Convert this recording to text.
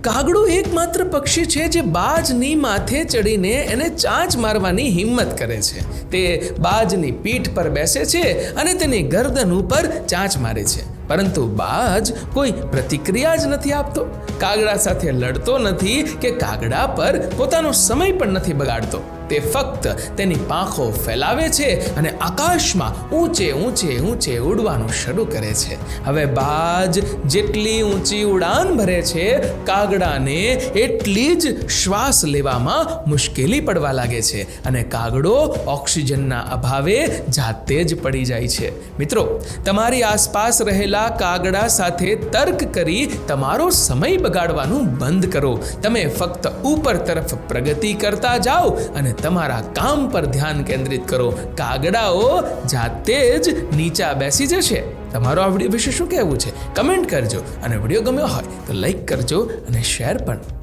કાગડો એકમાત્ર પક્ષી છે જે બાજની માથે ચડીને એને ચાંચ મારવાની હિંમત કરે છે. તે બાજની પીઠ પર બેસે છે અને તેની ગરદન ઉપર ચાંચ મારે છે, પરંતુ બાજ કોઈ પ્રતિક્રિયા જ નથી આપતો, કાગડા સાથે લડતો નથી કે કાગડા પર પોતાનો સમય પણ નથી બગાડતો. તે ફક્ત તેની પાંખો ફેલાવે છે અને આકાશમાં ઊંચે ઊંચે ઊંચે ઉડવાનું શરૂ કરે છે. હવે બાજ જેટલી ઊંચી ઉડાન ભરે છે, કાગડાને એટલી જ શ્વાસ લેવામાં મુશ્કેલી પડવા લાગે છે અને કાગડો ઓક્સિજનના અભાવે જાતે જ પડી જાય છે. મિત્રો, તમારી આસપાસ રહેલા કાગડા સાથે તર્ક કરી તમારો સમય બગાડવાનું બંધ કરો. તમે ફક્ત ઉપર તરફ પ્રગતિ કરતા જાઓ અને તમારા કામ પર ધ્યાન કેન્દ્રિત કરો. કાગડાઓ જાતે જ નીચા બેસી જશે. તમારો આ વિડીયો વિશે શું કહેવું છે? કમેન્ટ કરજો અને વિડીયો ગમ્યો હોય તો લાઈક કરજો અને શેર પણ.